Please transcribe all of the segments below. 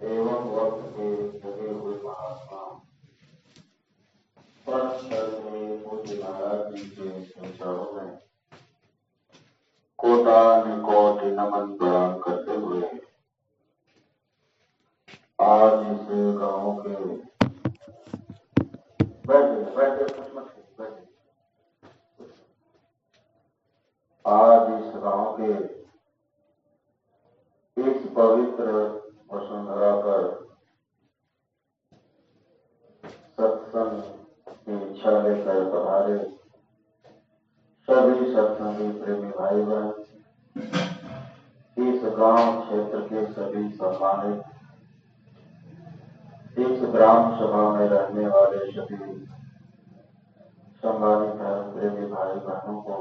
एवं वक्त के लगे हुए महात्मा परस्पर में पूज्य महाराज जी के संचारों में कोटि नमन प्रणाम करते हुए आज इस गांव के बैठे कुछ मत बैठे आज इस गांव के इस पवित्र वसुंधरा पर सत्संग की इच्छा लेकर पधारे सभी सत्संगी प्रेमी भाई बहन, इस गांव क्षेत्र के सभी सम्मानित, इस ग्राम सभा में रहने वाले सभी सम्मानित धर्म प्रेमी भाई बहनों को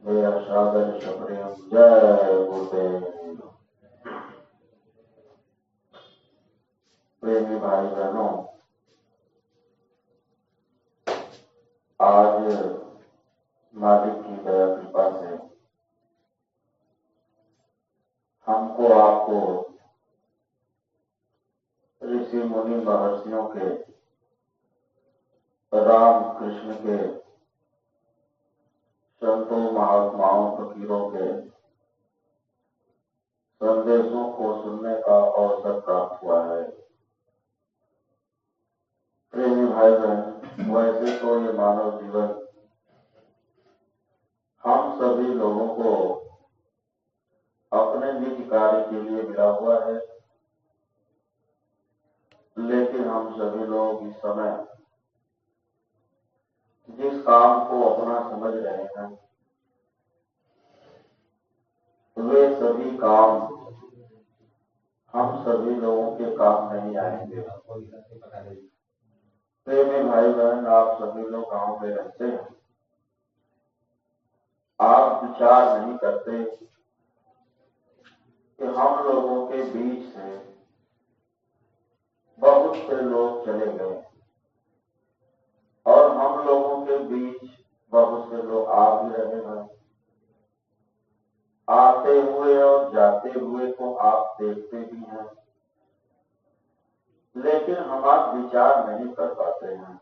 मेरा सादर सप्रेम जय गुरुदेव। प्रेमी भाई बहनों, आज मालिक की दया कृपा से हमको आपको ऋषि मुनि महर्षियों के, राम कृष्ण के, संतों महात्माओं फकीरों के संदेशों को सुनने का अवसर प्राप्त हुआ है। प्रेमी भाई बहन, वैसे तो ये मानव जीवन हम सभी लोगों को अपने निज कार्य के लिए मिला हुआ है, लेकिन हम सभी लोग इस समय जिस काम को अपना समझ रहे हैं वे सभी काम हम सभी लोगों के काम नहीं आएंगे। प्रेमी भाई बहन, आप सभी लोग गांव में रहते हैं, आप विचार नहीं करते कि हम लोगों के बीच से बहुत से लोग चले गए और हम लोगों के बीच बहुत से लोग आ भी रहे हैं। आते हुए और जाते हुए को आप देखते भी हैं, लेकिन हम आप विचार नहीं कर पाते हैं।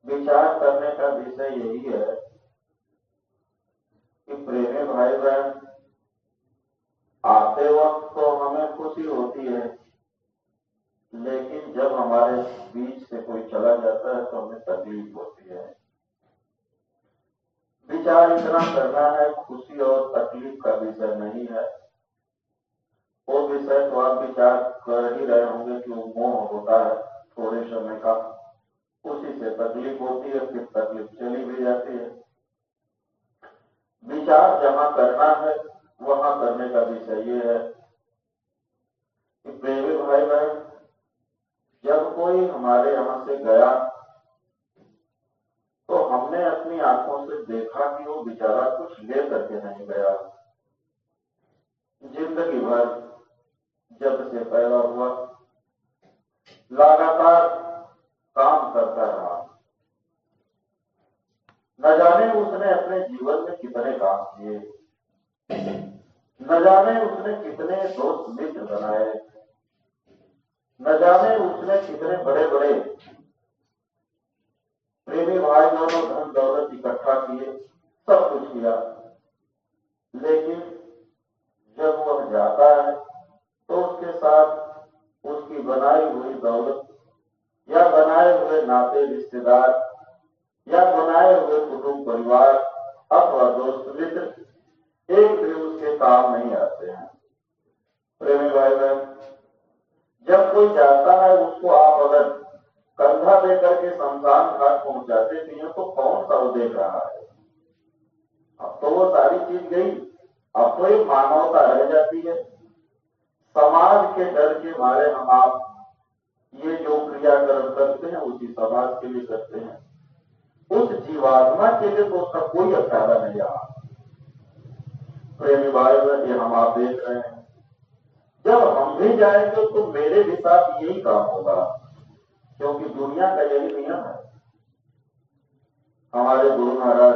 विचार करने का विषय यही है कि प्रेमी भाई बहन, आते वक्त तो हमें खुशी होती है, लेकिन जब हमारे बीच से कोई चला जाता है तो हमें तकलीफ होती है। विचार इतना करना है, खुशी और तकलीफ का विषय नहीं है। वो विषय तो आप विचार कर ही रहे होंगे कि वो मोह होता है थोड़े समय का, उसी से तकलीफ होती है, फिर तकलीफ चली भी जाती है। विचार जहां करना है वहां करने का विषय ये है कि प्रेमी भाई बहन, जब कोई हमारे यहां से गया तो हमने अपनी आंखों से देखा कि वो बेचारा कुछ ले करके नहीं गया। जिंदगी भर जब से पैदा हुआ लगातार काम करता रहा। न जाने उसने अपने जीवन में कितने काम किए, न जाने उसने कितने दोस्त मित्र बनाए, न जाने उसने कितने बड़े बड़े प्रेमी भाई दोनों धन दौलत इकट्ठा किए, सब कुछ किया, लेकिन जब वह जाता है तो उसके साथ उसकी बनाई हुई दौलत या बनाए हुए नाते रिश्तेदार या बनाए हुए कुटुंब परिवार अथवा दोस्त मित्र एक भी उसके काम नहीं आते हैं। प्रेमी भाई बहन, जब कोई जाता है उसको आप अगर कंधा देकर के शमशान घाट पहुंचाते भी हैं तो कौन सा वो देख रहा है? अब तो वो सारी चीज गई, अब तो एक मानवता रह जाती है। समाज के डर के मारे हम आप ये जो क्रियाकर्म करते हैं उसी समाज के लिए करते हैं, उस जीवात्मा के लिए तो उसका कोई फायदा नहीं रहा। प्रेमी भाई बहन, ये हम आप देख रहे हैं, जब हम भी जाएंगे तो मेरे भी साथ यही काम होगा, क्योंकि दुनिया का यही नियम है। हमारे गुरु महाराज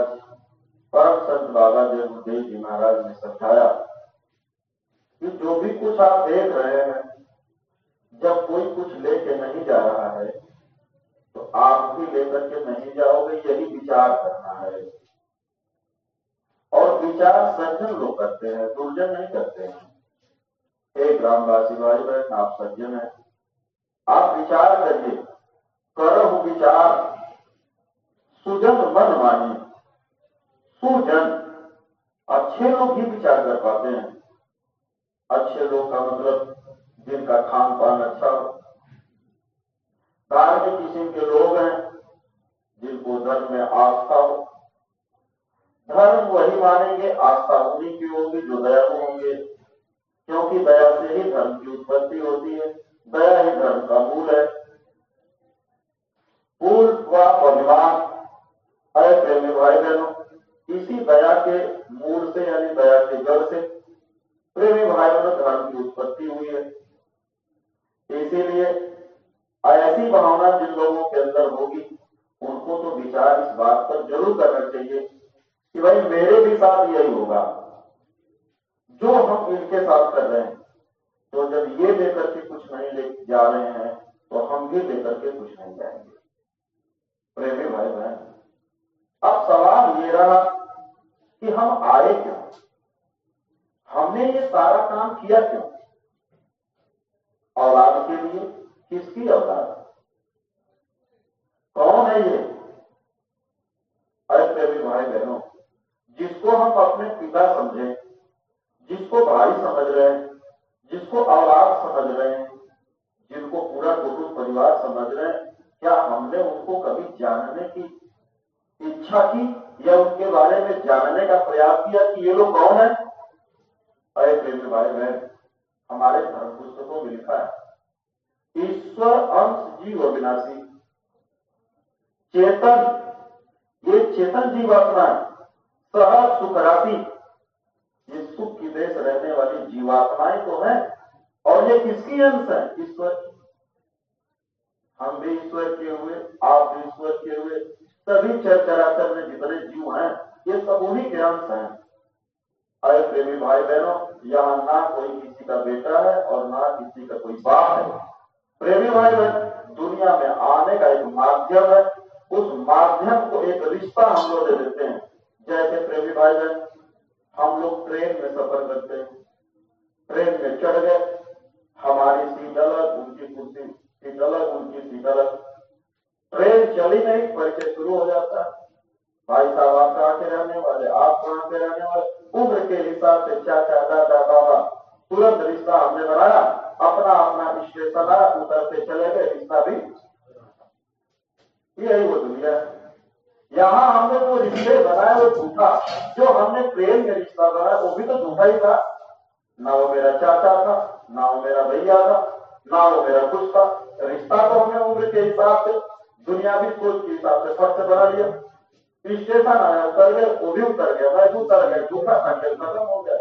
परम संत बाबा देवदेव जी महाराज ने समझाया कि जो भी कुछ आप देख रहे हैं, जब कोई कुछ लेके नहीं जा रहा है तो आप भी लेकर के नहीं जाओगे, यही विचार करना है। और विचार सज्जन लोग करते हैं, दुर्जन नहीं करते हैं। एक ग्रामवासी भाई बहन, आप सज्जन हैं, आप विचार करिए, करहु विचार सुजन मन मानी। सुजन अच्छे लोग ही विचार कर पाते हैं। अच्छे लोग का मतलब जिनका खान पान अच्छा हो। धार्मिक किस्म के लोग हैं जिनको धर्म में आस्था हो। धर्म वही मानेंगे, आस्था उन्हीं की होगी जो दयालु होंगे, क्योंकि दया से ही धर्म की उत्पत्ति होती है। दया ही धर्म का मूल है। पूर्व व अभिमान, अरे प्रेमी भाई बहनों, इसी दया के मूल से यानी दया के जड़ से प्रेमी भाई बहनों धर्म की उत्पत्ति हुई है। इसीलिए ऐसी भावना जिन लोगों के अंदर होगी उनको तो विचार इस बात पर जरूर करना चाहिए कि भाई मेरे भी साथ यही होगा जो हम इनके साथ कर रहे हैं। तो जब ये लेकर के कुछ नहीं ले जा रहे हैं तो हम भी लेकर के कुछ नहीं जाएंगे। प्रेमी भाई बहन, अब सवाल ये रहा कि हम आए क्यों, हमने ये सारा काम किया क्यों, औलाद के लिए। किसकी औलाद, कौन है ये? अरे प्रेमी भाई बहनों, जिसको हम अपने पिता समझे, जिसको भाई समझ रहे हैं, जिसको औलाद समझ रहे हैं, जिनको पूरा कुटुंब परिवार समझ रहे हैं, क्या हमने उनको कभी जानने की इच्छा की या उनके बारे में जानने का प्रयास किया कि ये लोग कौन है? अरे प्रेमी भाई बहन, हमारे धर्म पुस्तकों में लिखा है, ईश्वर अंश जीव अविनाशी। चेतन, ये चेतन जीवात्मा है, सहज सुख राशि, ये सुख की देश रहने वाली जीवात्माएं तो हैं। और ये किसकी अंश है? ईश्वर। हम भी ईश्वर के हुए, आप भी ईश्वर के हुए, सभी चराचर में जितने जीव हैं ये सब उन्हीं के अंश हैं। अरे प्रेमी भाई बहनों, यहाँ ना कोई किसी का बेटा है और ना किसी का कोई बाप है। प्रेमी भाई बहन, दुनिया में आने का एक माध्यम है, उस माध्यम को एक रिश्ता हम लोग दे देते हैं। जैसे प्रेमी भाई बहन, हम लोग ट्रेन में सफर करते हैं, ट्रेन में चढ़ गए, हमारी सीट अलग, उनकी कुर्सी सीट अलग, उनकी सीट अलग। ट्रेन चली नहीं, परिचय शुरू हो जाता है। भाई साहब आप कहाँ के रहने वाले, आप कहाँ के रहने वाले, उम्र के हिसाब से चाचा दादा बाबा, तुरंत रिश्ता हमने बनाया, अपना अपना स्टेशन आया, उतरते चले गए, रिश्ता भी। यही वो दुनिया है। यहाँ हमने जो रिश्ते बनाए वो झूठा, जो हमने प्रेम के रिश्ता बनाया वो भी तो झूठा ही था। ना वो मेरा चाचा था, ना वो मेरा भैया था, ना वो मेरा कुछ था। रिश्ता तो हमने उम्र के हिसाब से, दुनियावी सोच के हिसाब से फर्क से बना लिया। स्टेशन आया, उतर गए, वो भी उतर गया, मैं उतर गया, झूठा था, खेल खत्म हो गया।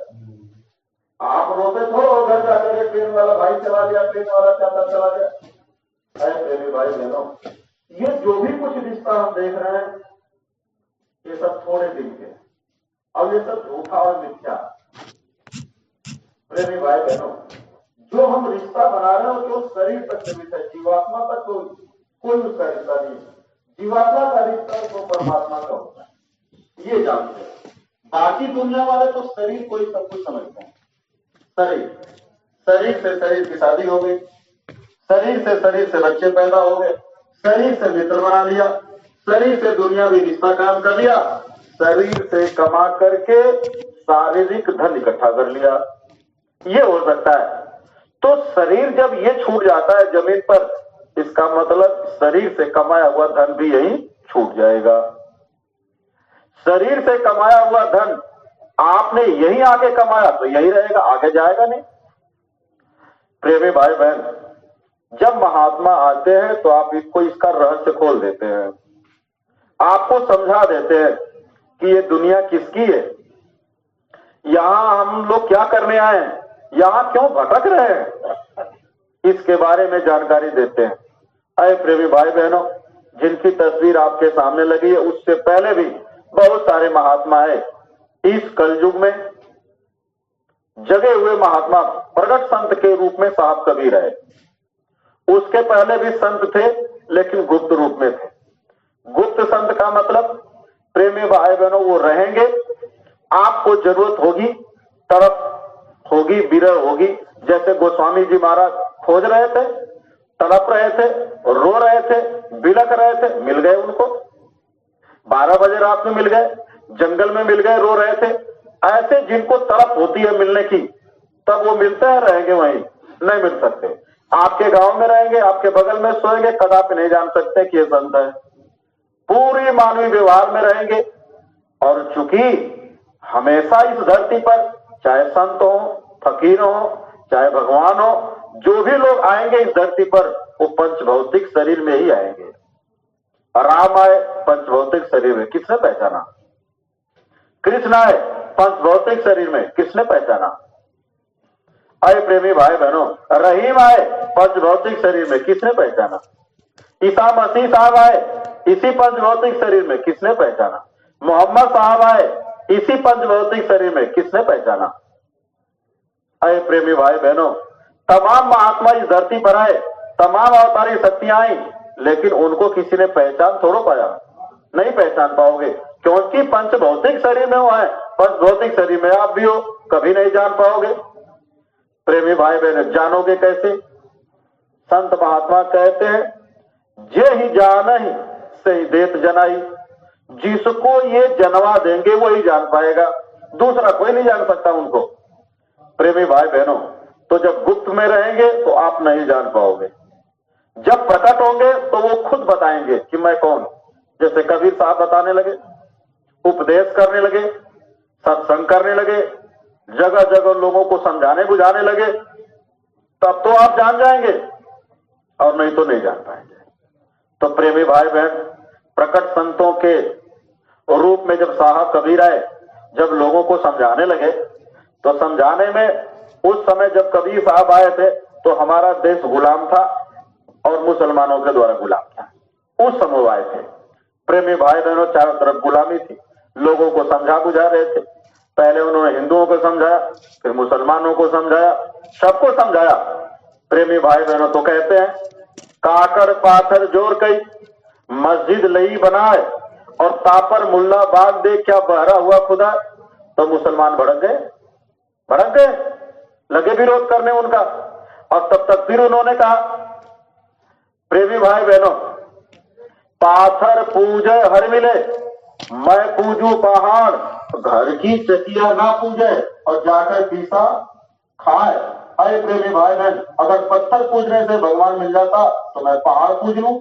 आप रोते थोड़ो घर जाकर ट्रेन वाला भाई चला गया, ट्रेन वाला चाचा चला गया। अरे प्रेमी भाई बहनों, ये जो भी कुछ रिश्ता हम देख रहे हैं ये सब थोड़े दिन के, और ये सब झूठा और मिथ्या। प्रेमी भाई बहनों, जो हम रिश्ता बना रहे हैं जो शरीर तक सीमित है, जीवात्मा तक कोई उसका रिश्ता नहीं है। जीवात्मा का रिश्ता तो परमात्मा का होता है, ये जानते हैं। बाकी दुनिया वाले तो शरीर को ही सब कुछ समझते हैं। शरीर से शरीर की शादी हो गई, शरीर से बच्चे पैदा हो गए, शरीर से मित्र बना लिया, शरीर से दुनियावी रिश्ता काम कर लिया, शरीर से कमा करके शारीरिक धन इकट्ठा कर लिया। ये हो सकता है। तो शरीर जब ये छूट जाता है जमीन पर, इसका मतलब शरीर से कमाया हुआ धन भी यही छूट जाएगा। शरीर से कमाया हुआ धन आपने यही आगे कमाया तो यही रहेगा, आगे जाएगा नहीं। प्रेमी भाई बहन, जब महात्मा आते हैं तो आप इसको इसका रहस्य खोल देते हैं, आपको समझा देते हैं कि ये दुनिया किसकी है, यहां हम लोग क्या करने आए हैं, यहां क्यों भटक रहे हैं, इसके बारे में जानकारी देते हैं। अरे प्रेमी भाई बहनों, जिनकी तस्वीर आपके सामने लगी है उससे पहले भी बहुत सारे महात्मा है इस कलयुग में जगे हुए महात्मा प्रगट संत के रूप में साहब कबीर है। उसके पहले भी संत थे लेकिन गुप्त रूप में थे। गुप्त संत का मतलब प्रेमी भाई बहनों वो रहेंगे, आपको जरूरत होगी, तड़प होगी, विरह होगी। जैसे गोस्वामी जी महाराज खोज रहे थे, तड़प रहे थे, रो रहे थे, बिलख रहे थे, मिल गए उनको। 12 बजे रात में मिल गए, जंगल में मिल गए, रो रहे थे। ऐसे जिनको तड़प होती है मिलने की, तब वो मिलते हैं, रहेंगे वहीं, नहीं मिल सकते। आपके गांव में रहेंगे, आपके बगल में सोएंगे, कदापि नहीं जान सकते कि ये संत है। पूरी मानवीय व्यवहार में रहेंगे। और चूंकि हमेशा इस धरती पर चाहे संत हो, फकीर हो, चाहे भगवान हो, जो भी लोग आएंगे इस धरती पर वो पंच भौतिक शरीर में ही आएंगे। राम आए पंच भौतिक शरीर में, किसने पहचाना? कृष्ण आए पंच भौतिक शरीर में, किसने पहचाना? अय प्रेमी भाई बहनों, रहीम आए पंच भौतिक शरीर में, किसने पहचाना? ईसा मसीह साहब आए इसी पंच भौतिक शरीर में, किसने पहचाना? मोहम्मद साहब आए इसी पंच भौतिक शरीर में, किसने पहचाना? अय प्रेमी भाई बहनों, तमाम महात्मा इस धरती पर आए, तमाम अवतारी शक्तियां आई, लेकिन उनको किसी ने पहचान थोड़ा पाया? नहीं पहचान पाओगे, क्योंकि पंच भौतिक शरीर में वो है, पंच भौतिक शरीर में आप भी हो, कभी नहीं जान पाओगे। प्रेमी भाई बहन, जानोगे कैसे? संत महात्मा कहते हैं, जे ही जान ही सही देत जनाई। जिसको ये जनवा देंगे वही जान पाएगा, दूसरा कोई नहीं जान सकता उनको। प्रेमी भाई बहनों, तो जब गुप्त में रहेंगे तो आप नहीं जान पाओगे, जब प्रकट होंगे तो वो खुद बताएंगे कि मैं कौन। जैसे कबीर साहब बताने लगे, उपदेश करने लगे, सत्संग करने लगे, जगह जगह लोगों को समझाने बुझाने लगे, तब तो आप जान जाएंगे, और नहीं तो नहीं जान पाएंगे। तो प्रेमी भाई बहन, प्रकट संतों के रूप में जब साहब कबीर आए, जब लोगों को समझाने लगे, तो समझाने में उस समय जब कबीर साहब आए थे तो हमारा देश गुलाम था और मुसलमानों के द्वारा गुलाम था। उस समय आए थे। प्रेमी भाई बहनों, चारों तरफ गुलामी थी, लोगों को समझा बुझा रहे थे। पहले उन्होंने हिंदुओं को समझाया, फिर मुसलमानों को समझाया, सबको समझाया। प्रेमी भाई बहनों, तो कहते हैं, काकड़ पाथर जोर कई मस्जिद लई बनाए, और तापर मुल्ला बाग दे क्या बहरा हुआ खुदा। तो मुसलमान भड़क गए, लगे विरोध करने उनका। और तब तक फिर उन्होंने कहा, प्रेमी भाई बहनों, पाथर पूजे हर मिले, मैं पूजू पहाड़, घर की चकिया ना पूजे और जाकर पीसा खाए। अरे प्रेमी भाई बहन, अगर पत्थर पूजने से भगवान मिल जाता तो मैं पहाड़ पूज लूं,